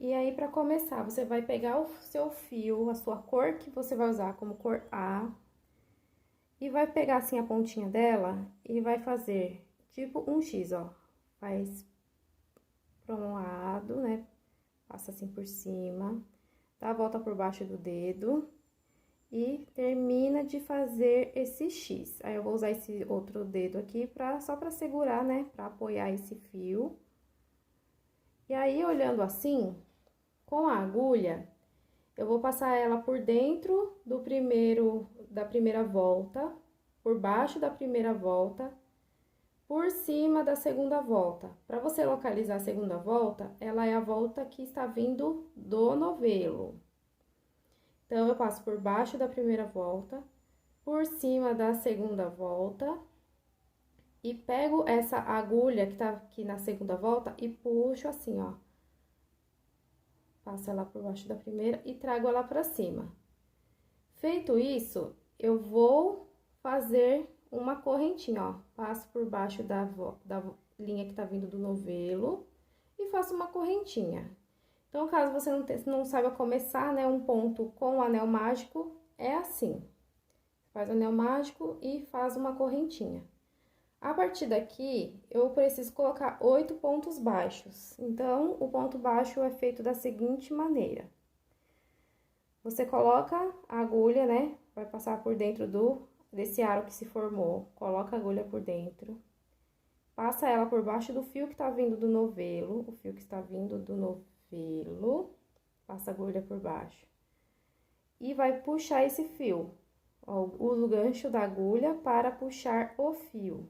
E aí, pra começar, você vai pegar o seu fio, a sua cor que você vai usar como cor A, e vai pegar assim a pontinha dela e vai fazer tipo um X, ó. Faz para um lado, né? Passa assim por cima, dá a volta por baixo do dedo e termina de fazer esse X. Aí, eu vou usar esse outro dedo aqui só pra segurar, né? Pra apoiar esse fio. E aí, olhando assim, com a agulha, eu vou passar ela por dentro da primeira volta, por baixo da primeira volta, por cima da segunda volta. Para você localizar a segunda volta, ela é a volta que está vindo do novelo. Então, eu passo por baixo da primeira volta, por cima da segunda volta, e pego essa agulha que tá aqui na segunda volta e puxo assim, ó. Passo ela por baixo da primeira e trago ela pra cima. Feito isso, eu vou fazer uma correntinha, ó. Passo por baixo da linha que tá vindo do novelo e faço uma correntinha. Então, caso você não saiba começar, né, um ponto com o anel mágico, é assim. Faz o anel mágico e faz uma correntinha. A partir daqui, eu preciso colocar 8 pontos baixos. Então, o ponto baixo é feito da seguinte maneira. Você coloca a agulha, né? Vai passar por dentro desse aro que se formou. Coloca a agulha por dentro. Passa ela por baixo do fio que tá vindo do novelo. O fio que está vindo do novelo. Passa a agulha por baixo. E vai puxar esse fio. Ó, usa o gancho da agulha para puxar o fio.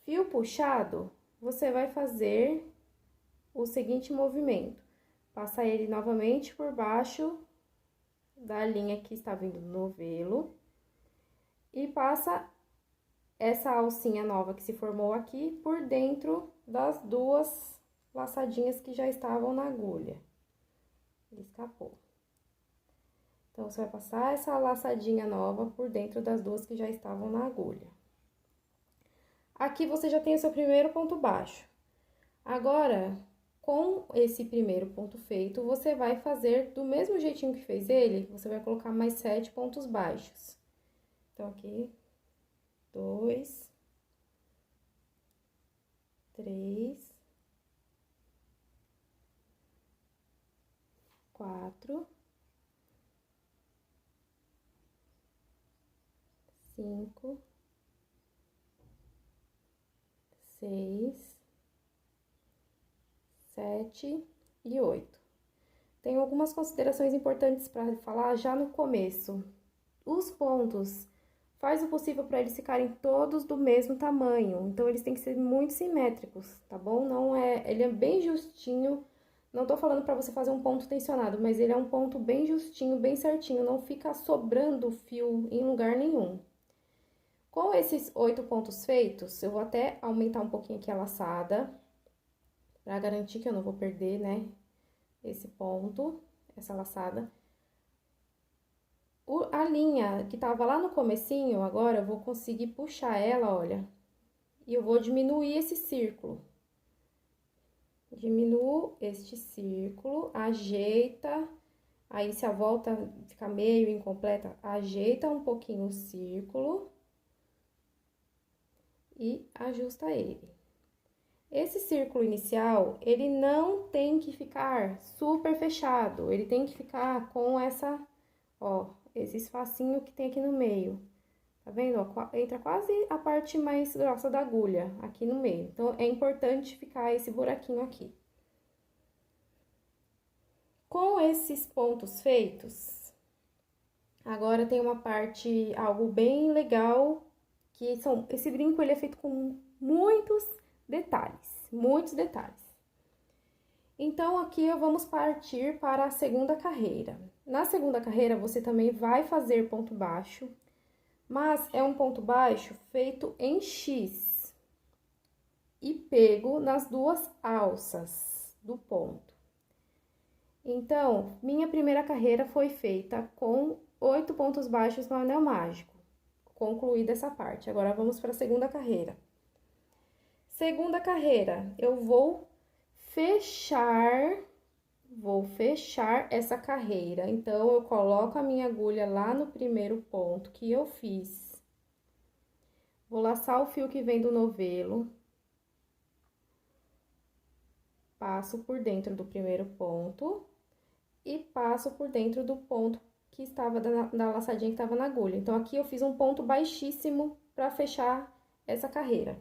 Fio puxado, você vai fazer o seguinte movimento. Passa ele novamente por baixo da linha que está vindo do novelo. E passa essa alcinha nova que se formou aqui por dentro das duas laçadinhas que já estavam na agulha. Escapou. Então, você vai passar essa laçadinha nova por dentro das duas que já estavam na agulha. Aqui, você já tem o seu primeiro ponto baixo. Agora, com esse primeiro ponto feito, você vai fazer do mesmo jeitinho que fez ele, você vai colocar mais 7 pontos baixos. Então, aqui, 2, 3, 4, 5, 6, 7 e 8. Tem algumas considerações importantes para falar já no começo. Os pontos, faz o possível para eles ficarem todos do mesmo tamanho. Então, eles têm que ser muito simétricos, tá bom? Não é, ele é bem justinho. Não tô falando para você fazer um ponto tensionado, mas ele é um ponto bem justinho, bem certinho. Não fica sobrando fio em lugar nenhum. Com esses 8 pontos feitos, eu vou até aumentar um pouquinho aqui a laçada, pra garantir que eu não vou perder, né, esse ponto, essa laçada. A linha que tava lá no comecinho, agora eu vou conseguir puxar ela, olha, e eu vou diminuir esse círculo. Diminuo este círculo, ajeita, aí se a volta ficar meio incompleta, ajeita um pouquinho o círculo e ajusta ele. Esse círculo inicial, ele não tem que ficar super fechado, ele tem que ficar com esse espacinho que tem aqui no meio. Tá vendo? Ó, entra quase a parte mais grossa da agulha aqui no meio. Então, é importante ficar esse buraquinho aqui. Com esses pontos feitos, agora tem uma parte, algo bem legal, esse brinco ele é feito com muitos detalhes. Então, aqui vamos partir para a segunda carreira. Na segunda carreira, você também vai fazer ponto baixo, mas é um ponto baixo feito em X e pego nas duas alças do ponto. Então, minha primeira carreira foi feita com 8 pontos baixos no anel mágico. Concluída essa parte. Agora, vamos para a segunda carreira. Segunda carreira, eu vou fechar essa carreira. Então, eu coloco a minha agulha lá no primeiro ponto que eu fiz. Vou laçar o fio que vem do novelo. Passo por dentro do primeiro ponto e passo por dentro do ponto que estava da laçadinha que estava na agulha. Então, aqui eu fiz um ponto baixíssimo para fechar essa carreira.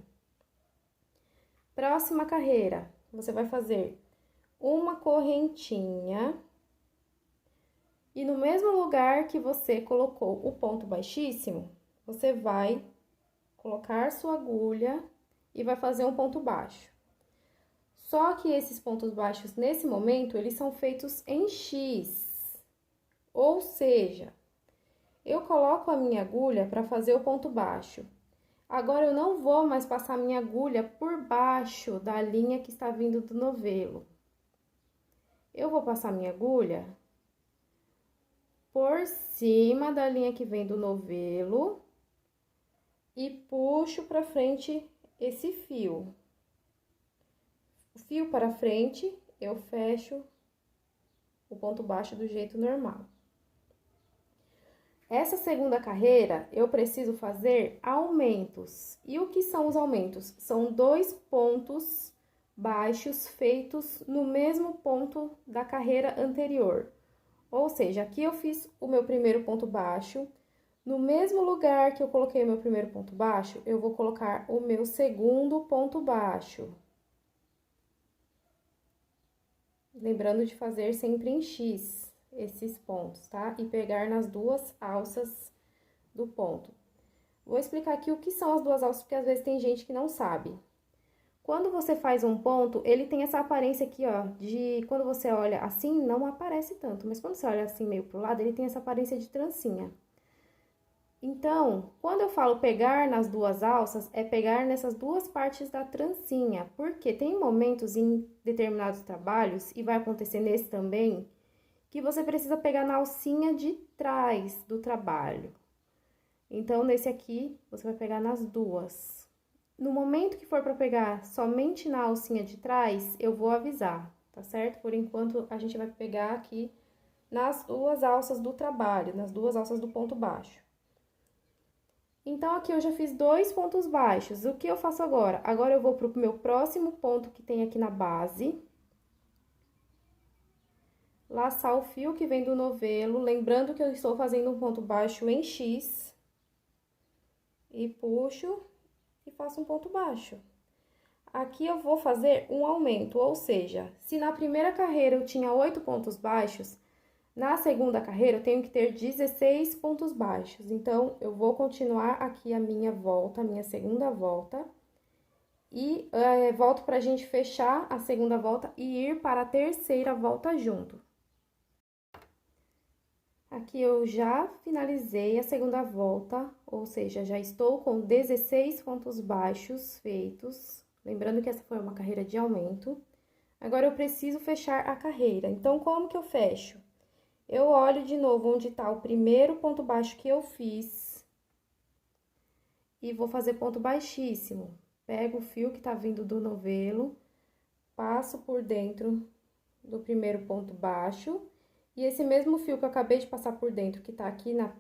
Próxima carreira, você vai fazer uma correntinha e no mesmo lugar que você colocou o ponto baixíssimo, você vai colocar sua agulha e vai fazer um ponto baixo. Só que esses pontos baixos, nesse momento, eles são feitos em X. Ou seja, eu coloco a minha agulha para fazer o ponto baixo. Agora, eu não vou mais passar minha agulha por baixo da linha que está vindo do novelo. Eu vou passar minha agulha por cima da linha que vem do novelo e puxo para frente esse fio. O fio para frente, eu fecho o ponto baixo do jeito normal. Essa segunda carreira, eu preciso fazer aumentos. E o que são os aumentos? São 2 pontos baixos feitos no mesmo ponto da carreira anterior. Ou seja, aqui eu fiz o meu primeiro ponto baixo. No mesmo lugar que eu coloquei o meu primeiro ponto baixo, eu vou colocar o meu segundo ponto baixo. Lembrando de fazer sempre em X esses pontos, tá? E pegar nas duas alças do ponto. Vou explicar aqui o que são as duas alças, porque às vezes tem gente que não sabe. Quando você faz um ponto, ele tem essa aparência aqui, ó, de quando você olha assim, não aparece tanto, mas quando você olha assim meio pro lado, ele tem essa aparência de trancinha. Então, quando eu falo pegar nas duas alças, é pegar nessas duas partes da trancinha, porque tem momentos em determinados trabalhos, e vai acontecer nesse também, que você precisa pegar na alcinha de trás do trabalho. Então, nesse aqui, você vai pegar nas duas. No momento que for para pegar somente na alcinha de trás, eu vou avisar, tá certo? Por enquanto, a gente vai pegar aqui nas duas alças do trabalho, nas duas alças do ponto baixo. Então, aqui eu já fiz 2 pontos baixos. O que eu faço agora? Agora, eu vou pro meu próximo ponto que tem aqui na base. Laçar o fio que vem do novelo, lembrando que eu estou fazendo um ponto baixo em X. E puxo e faço um ponto baixo. Aqui eu vou fazer um aumento, ou seja, se na primeira carreira eu tinha 8 pontos baixos, na segunda carreira, eu tenho que ter 16 pontos baixos. Então, eu vou continuar aqui a minha volta, a minha segunda volta. E volto pra gente fechar a segunda volta e ir para a terceira volta junto. Aqui eu já finalizei a segunda volta, ou seja, já estou com 16 pontos baixos feitos. Lembrando que essa foi uma carreira de aumento. Agora, eu preciso fechar a carreira. Então, como que eu fecho? Eu olho de novo onde tá o primeiro ponto baixo que eu fiz. E vou fazer ponto baixíssimo. Pego o fio que tá vindo do novelo, passo por dentro do primeiro ponto baixo. E esse mesmo fio que eu acabei de passar por dentro, que tá aqui na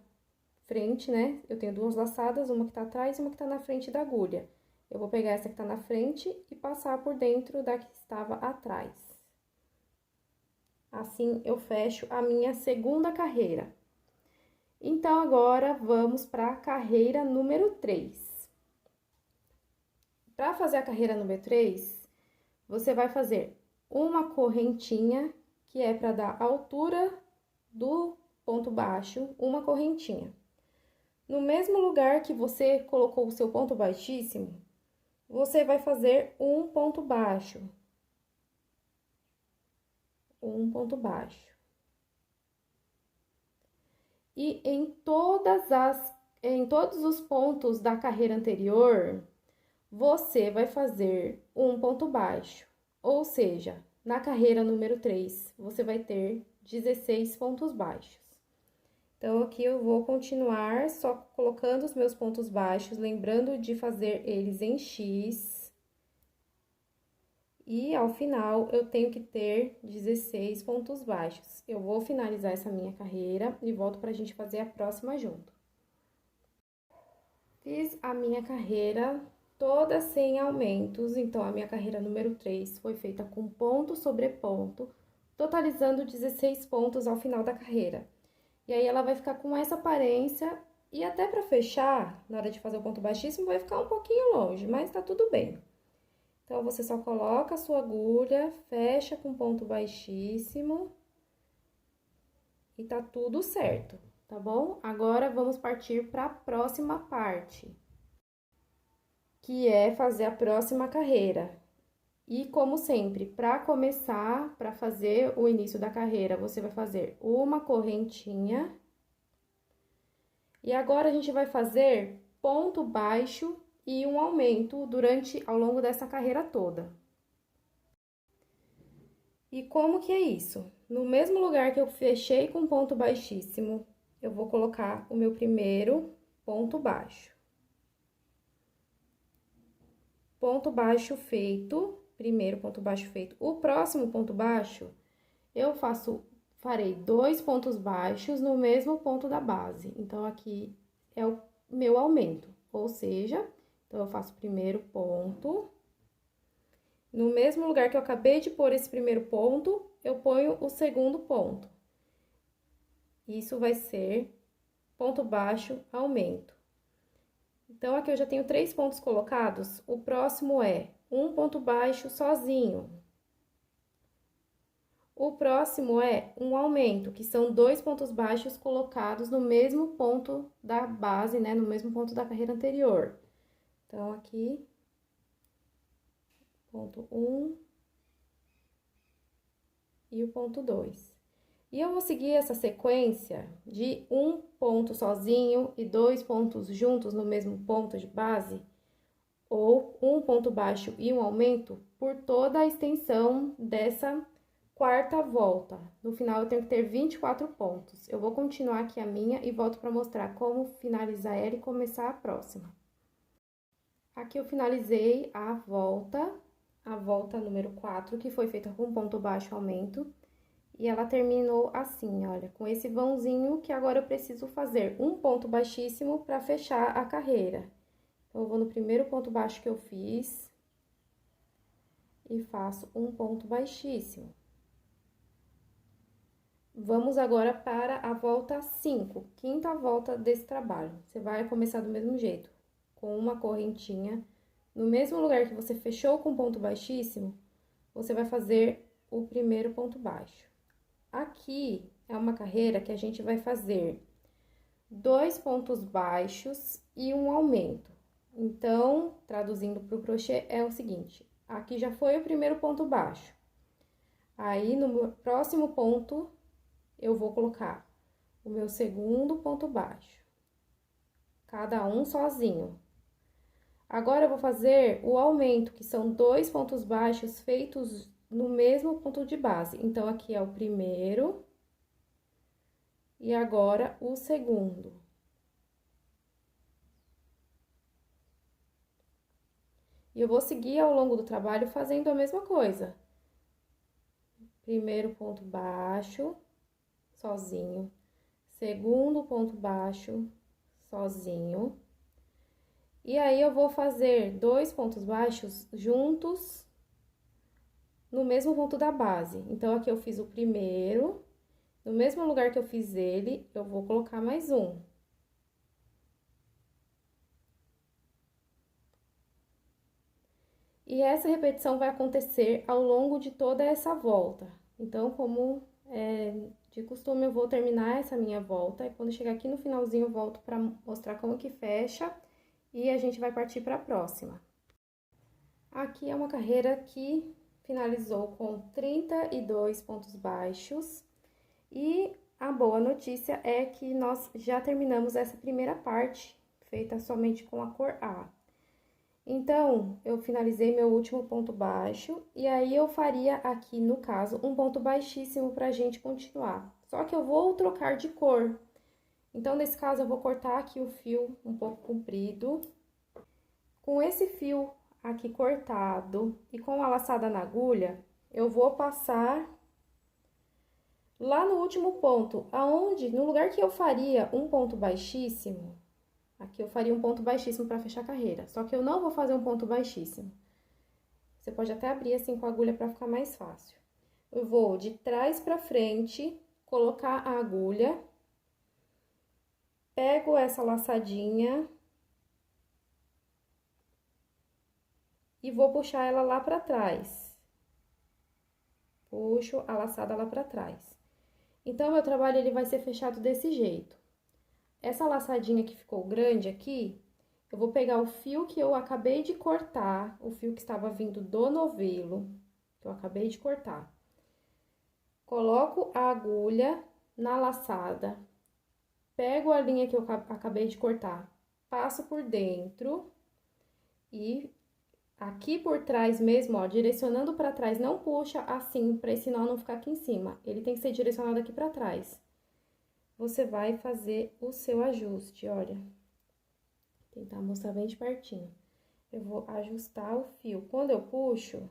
frente, né? Eu tenho 2 laçadas, uma que tá atrás e uma que tá na frente da agulha. Eu vou pegar essa que tá na frente e passar por dentro da que estava atrás. Assim, eu fecho a minha segunda carreira. Então, agora, vamos para a carreira número 3. Para fazer a carreira número 3, você vai fazer uma correntinha, que é para dar altura do ponto baixo, uma correntinha. No mesmo lugar que você colocou o seu ponto baixíssimo, você vai fazer um ponto baixo. Um ponto baixo. E em todos os pontos da carreira anterior, você vai fazer um ponto baixo. Ou seja, na carreira número 3, você vai ter 16 pontos baixos. Então, aqui eu vou continuar só colocando os meus pontos baixos, lembrando de fazer eles em X. E ao final, eu tenho que ter 16 pontos baixos. Eu vou finalizar essa minha carreira e volto pra gente fazer a próxima junto. Fiz a minha carreira toda sem aumentos, então a minha carreira número 3 foi feita com ponto sobre ponto, totalizando 16 pontos ao final da carreira. E aí ela vai ficar com essa aparência e até pra fechar, na hora de fazer o ponto baixíssimo, vai ficar um pouquinho longe, mas tá tudo bem. Então, você só coloca a sua agulha, fecha com ponto baixíssimo e tá tudo certo, tá bom? Agora, vamos partir para a próxima parte, que é fazer a próxima carreira. E, como sempre, para começar, para fazer o início da carreira, você vai fazer uma correntinha. E agora, a gente vai fazer ponto baixo e um aumento ao longo dessa carreira toda. E como que é isso? No mesmo lugar que eu fechei com ponto baixíssimo, eu vou colocar o meu primeiro ponto baixo. Ponto baixo feito, primeiro ponto baixo feito. O próximo ponto baixo, farei 2 pontos baixos no mesmo ponto da base. Então, aqui é o meu aumento, ou seja, então, eu faço o primeiro ponto. No mesmo lugar que eu acabei de pôr esse primeiro ponto, eu ponho o segundo ponto. Isso vai ser ponto baixo, aumento. Então, aqui eu já tenho 3 pontos colocados. O próximo é um ponto baixo sozinho. O próximo é um aumento, que são 2 pontos baixos colocados no mesmo ponto da base, né? No mesmo ponto da carreira anterior. Então, aqui, ponto 1 e o ponto 2. E eu vou seguir essa sequência de um ponto sozinho e 2 pontos juntos no mesmo ponto de base, ou um ponto baixo e um aumento, por toda a extensão dessa quarta volta. No final, eu tenho que ter 24 pontos. Eu vou continuar aqui a minha e volto para mostrar como finalizar ela e começar a próxima. Aqui eu finalizei a volta número 4, que foi feita com ponto baixo aumento. E ela terminou assim, olha, com esse vãozinho que agora eu preciso fazer um ponto baixíssimo para fechar a carreira. Então, eu vou no primeiro ponto baixo que eu fiz e faço um ponto baixíssimo. Vamos agora para a volta 5, quinta volta desse trabalho. Você vai começar do mesmo jeito, com uma correntinha. No mesmo lugar que você fechou com ponto baixíssimo, você vai fazer o primeiro ponto baixo. Aqui é uma carreira que a gente vai fazer 2 pontos baixos e um aumento. Então, traduzindo para o crochê, é o seguinte: aqui já foi o primeiro ponto baixo. Aí, no próximo ponto, eu vou colocar o meu segundo ponto baixo, cada um sozinho. Agora, eu vou fazer o aumento, que são 2 pontos baixos feitos no mesmo ponto de base. Então, aqui é o primeiro e agora o segundo. E eu vou seguir ao longo do trabalho fazendo a mesma coisa. Primeiro ponto baixo, sozinho. Segundo ponto baixo, sozinho. E aí, eu vou fazer 2 pontos baixos juntos no mesmo ponto da base. Então, aqui eu fiz o primeiro, no mesmo lugar que eu fiz ele, eu vou colocar mais um. E essa repetição vai acontecer ao longo de toda essa volta. Então, como de costume, eu vou terminar essa minha volta, e quando chegar aqui no finalzinho, eu volto para mostrar como que fecha, e a gente vai partir para a próxima. Aqui é uma carreira que finalizou com 32 pontos baixos, e a boa notícia é que nós já terminamos essa primeira parte, feita somente com a cor A. Então, eu finalizei meu último ponto baixo, e aí eu faria aqui, no caso, um ponto baixíssimo pra gente continuar. Só que eu vou trocar de cor. Então, nesse caso, eu vou cortar aqui o fio um pouco comprido. Com esse fio aqui cortado e com a laçada na agulha, eu vou passar lá no último ponto, aonde, no lugar que eu faria um ponto baixíssimo, aqui eu faria um ponto baixíssimo para fechar a carreira, só que eu não vou fazer um ponto baixíssimo. Você pode até abrir assim com a agulha para ficar mais fácil. Eu vou de trás para frente, colocar a agulha, pego essa laçadinha e vou puxar ela lá para trás. Puxo a laçada lá para trás. Então, meu trabalho ele vai ser fechado desse jeito. Essa laçadinha que ficou grande aqui, eu vou pegar o fio que eu acabei de cortar, o fio que estava vindo do novelo, que eu acabei de cortar. Coloco a agulha na laçada, pego a linha que eu acabei de cortar, passo por dentro e aqui por trás mesmo, ó, direcionando pra trás, não puxa assim, pra esse nó não ficar aqui em cima. Ele tem que ser direcionado aqui pra trás. Você vai fazer o seu ajuste, olha. Vou tentar mostrar bem de pertinho. Eu vou ajustar o fio. Quando eu puxo,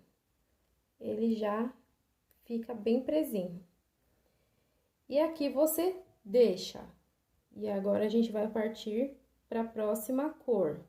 ele já fica bem presinho. E aqui você deixa. E agora, a gente vai partir pra próxima cor.